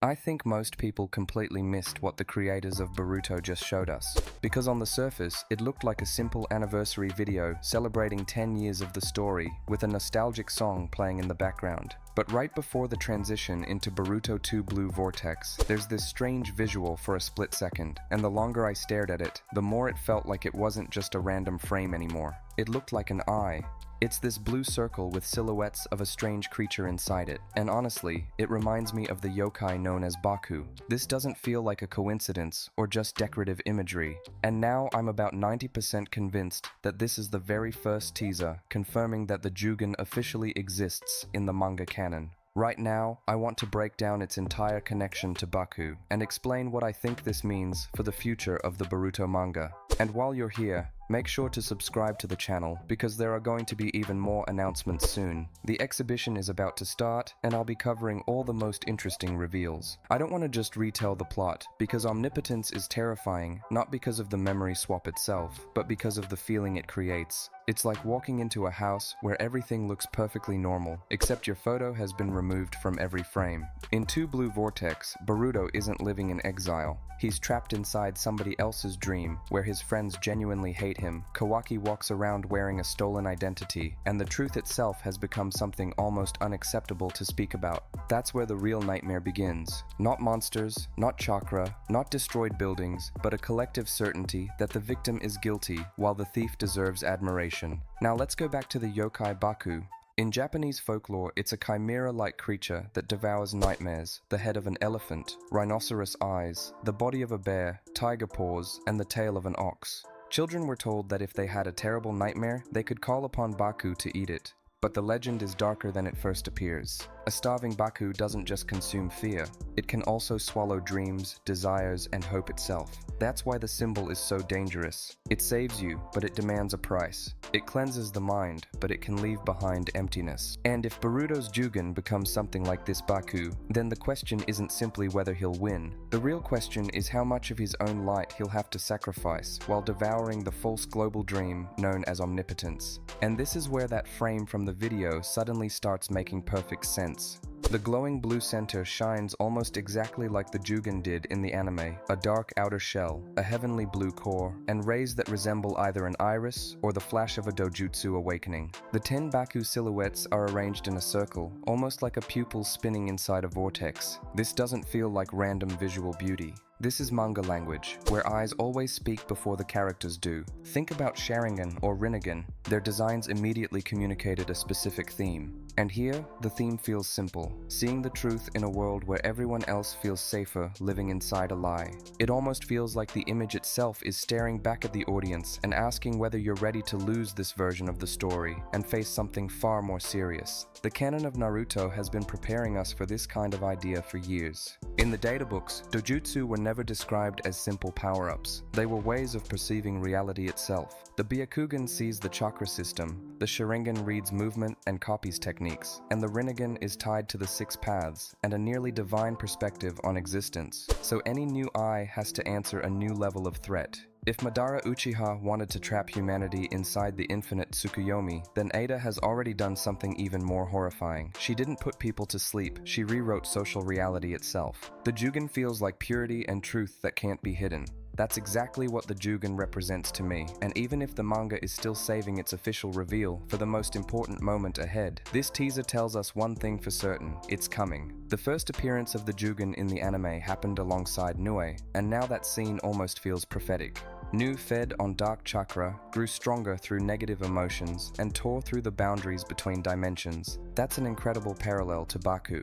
I think most people completely missed what the creators of Boruto just showed us, because on the surface, it looked like a simple anniversary video celebrating 10 years of the story with a nostalgic song playing in the background. But right before the transition into Boruto Two Blue Vortex, there's this strange visual for a split second, and the longer I stared at it, the more it felt like it wasn't just a random frame anymore. It looked like an eye. It's this blue circle with silhouettes of a strange creature inside it, and honestly, it reminds me of the yokai known as Baku. This doesn't feel like a coincidence or just decorative imagery, and now I'm about 90% convinced that this is the very first teaser confirming that the Jougan officially exists in the manga canon. Right now, I want to break down its entire connection to Baku and explain what I think this means for the future of the Boruto manga. And while you're here, make sure to subscribe to the channel because there are going to be even more announcements soon. The exhibition is about to start and I'll be covering all the most interesting reveals. I don't want to just retell the plot because Omnipotence is terrifying, not because of the memory swap itself, but because of the feeling it creates. It's like walking into a house where everything looks perfectly normal, except your photo has been removed from every frame. In Two Blue Vortex, Boruto isn't living in exile. He's trapped inside somebody else's dream, where his friends genuinely hate him. Kawaki walks around wearing a stolen identity, and the truth itself has become something almost unacceptable to speak about. That's where the real nightmare begins. Not monsters, not chakra, not destroyed buildings, but a collective certainty that the victim is guilty while the thief deserves admiration. Now let's go back to the yokai Baku. In Japanese folklore, it's a chimera-like creature that devours nightmares, the head of an elephant, rhinoceros eyes, the body of a bear, tiger paws, and the tail of an ox. Children were told that if they had a terrible nightmare, they could call upon Baku to eat it. But the legend is darker than it first appears. A starving Baku doesn't just consume fear, it can also swallow dreams, desires, and hope itself. That's why the symbol is so dangerous. It saves you, but it demands a price. It cleanses the mind, but it can leave behind emptiness. And if Boruto's Jougan becomes something like this Baku, then the question isn't simply whether he'll win. The real question is how much of his own light he'll have to sacrifice while devouring the false global dream known as Omnipotence. And this is where that frame from the video suddenly starts making perfect sense. The glowing blue center shines almost exactly like the Jougan did in the anime, a dark outer shell, a heavenly blue core, and rays that resemble either an iris or the flash of a dojutsu awakening. The 10 Baku silhouettes are arranged in a circle, almost like a pupil spinning inside a vortex. This doesn't feel like random visual beauty. This is manga language, where eyes always speak before the characters do. Think about Sharingan or Rinnegan. Their designs immediately communicated a specific theme. And here, the theme feels simple, seeing the truth in a world where everyone else feels safer living inside a lie. It almost feels like the image itself is staring back at the audience and asking whether you're ready to lose this version of the story and face something far more serious. The canon of Naruto has been preparing us for this kind of idea for years. In the databooks, dojutsu were never described as simple power-ups. They were ways of perceiving reality itself. The Byakugan sees the chakra system, the Sharingan reads movement and copies techniques, and the Rinnegan is tied to the 6 paths and a nearly divine perspective on existence. So any new eye has to answer a new level of threat. If Madara Uchiha wanted to trap humanity inside the infinite Tsukuyomi, then Ada has already done something even more horrifying. She didn't put people to sleep, she rewrote social reality itself. The Jougan feels like purity and truth that can't be hidden. That's exactly what the Jougan represents to me, and even if the manga is still saving its official reveal for the most important moment ahead, this teaser tells us one thing for certain: it's coming. The first appearance of the Jougan in the anime happened alongside Nue, and now that scene almost feels prophetic. Nu fed on dark chakra, grew stronger through negative emotions, and tore through the boundaries between dimensions. That's an incredible parallel to Baku.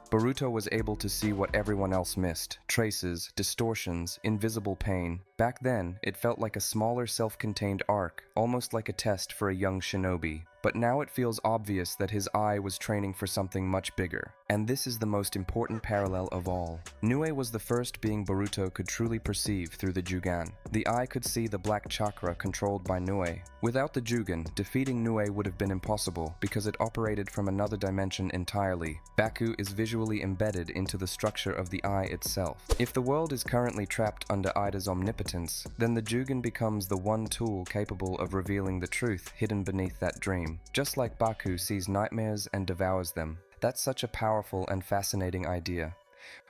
Boruto was able to see what everyone else missed: traces, distortions, invisible pain. Back then, it felt like a smaller self-contained arc, almost like a test for a young shinobi. But now it feels obvious that his eye was training for something much bigger. And this is the most important parallel of all. Nue was the first being Boruto could truly perceive through the Jougan. The eye could see the black chakra controlled by Nue. Without the Jougan, defeating Nue would have been impossible because it operated from another dimension entirely. Baku is visually embedded into the structure of the eye itself. If the world is currently trapped under Ida's omnipotence, then the Jougan becomes the one tool capable of revealing the truth hidden beneath that dream. Just like Baku sees nightmares and devours them. That's such a powerful and fascinating idea.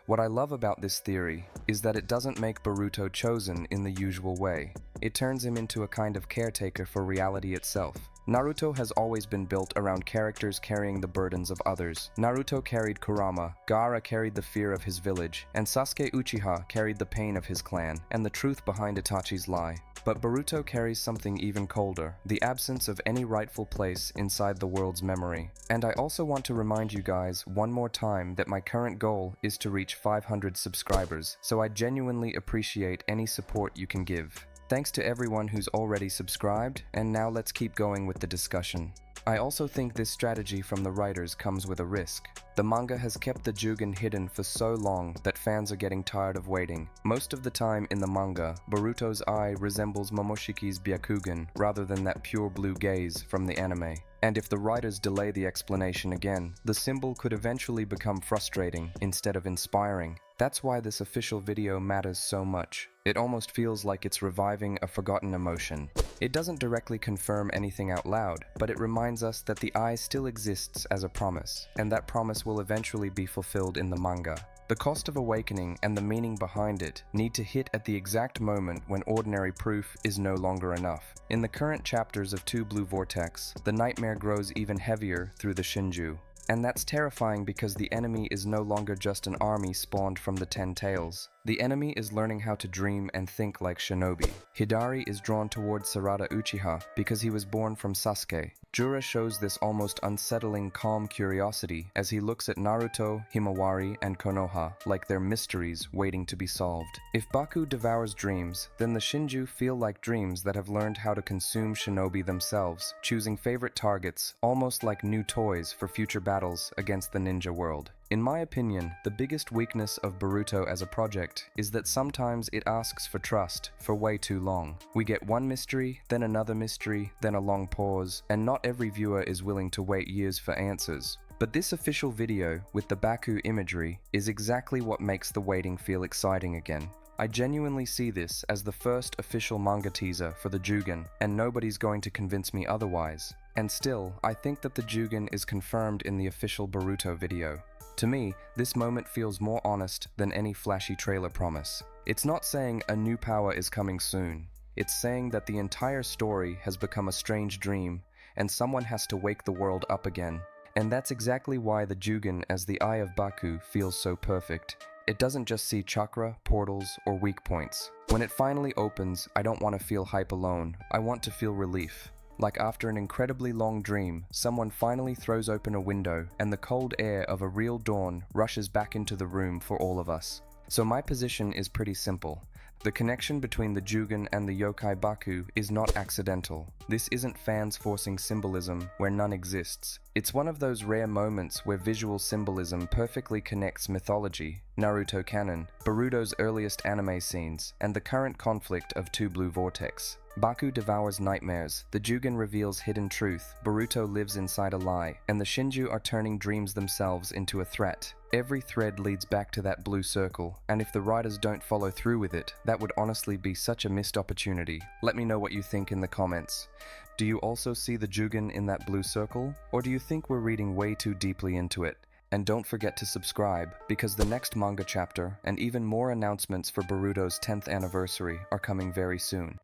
What I love about this theory is that it doesn't make Boruto chosen in the usual way. It turns him into a kind of caretaker for reality itself. Naruto has always been built around characters carrying the burdens of others. Naruto carried Kurama, Gaara carried the fear of his village, and Sasuke Uchiha carried the pain of his clan and the truth behind Itachi's lie. But Boruto carries something even colder, the absence of any rightful place inside the world's memory. And I also want to remind you guys one more time that my current goal is to reach 500 subscribers, so I genuinely appreciate any support you can give. Thanks to everyone who's already subscribed, and now let's keep going with the discussion. I also think this strategy from the writers comes with a risk. The manga has kept the Jougan hidden for so long that fans are getting tired of waiting. Most of the time in the manga, Boruto's eye resembles Momoshiki's Byakugan rather than that pure blue gaze from the anime. And if the writers delay the explanation again, the symbol could eventually become frustrating instead of inspiring. That's why this official video matters so much. It almost feels like it's reviving a forgotten emotion. It doesn't directly confirm anything out loud, but it reminds us that the eye still exists as a promise, and that promise will eventually be fulfilled in the manga. The cost of awakening and the meaning behind it need to hit at the exact moment when ordinary proof is no longer enough. In the current chapters of Two Blue Vortex, the nightmare grows even heavier through the Shinju. And that's terrifying because the enemy is no longer just an army spawned from the 10 tails. The enemy is learning how to dream and think like shinobi. Hidari is drawn towards Sarada Uchiha because he was born from Sasuke. Jura shows this almost unsettling calm curiosity as he looks at Naruto, Himawari, and Konoha like they're mysteries waiting to be solved. If Baku devours dreams, then the Shinju feel like dreams that have learned how to consume shinobi themselves, choosing favorite targets, almost like new toys for future battles against the ninja world. In my opinion, the biggest weakness of Boruto as a project is that sometimes it asks for trust for way too long. We get one mystery, then another mystery, then a long pause, and not every viewer is willing to wait years for answers. But this official video, with the Baku imagery, is exactly what makes the waiting feel exciting again. I genuinely see this as the first official manga teaser for the Jougan, and nobody's going to convince me otherwise. And still, I think that the Jougan is confirmed in the official Boruto video. To me, this moment feels more honest than any flashy trailer promise. It's not saying a new power is coming soon. It's saying that the entire story has become a strange dream, and someone has to wake the world up again. And that's exactly why the Jougan as the Eye of Baku feels so perfect. It doesn't just see chakra, portals, or weak points. When it finally opens, I don't want to feel hype alone. I want to feel relief. Like after an incredibly long dream, someone finally throws open a window and the cold air of a real dawn rushes back into the room for all of us. So my position is pretty simple. The connection between the Jougan and the yokai Baku is not accidental. This isn't fans forcing symbolism where none exists. It's one of those rare moments where visual symbolism perfectly connects mythology, Naruto canon, Boruto's earliest anime scenes, and the current conflict of Two Blue Vortex. Baku devours nightmares, the Jougan reveals hidden truth, Boruto lives inside a lie, and the Shinju are turning dreams themselves into a threat. Every thread leads back to that blue circle, and if the writers don't follow through with it, that would honestly be such a missed opportunity. Let me know what you think in the comments. Do you also see the Jougan in that blue circle? Or do you think we're reading way too deeply into it? And don't forget to subscribe, because the next manga chapter and even more announcements for Boruto's 10th anniversary are coming very soon.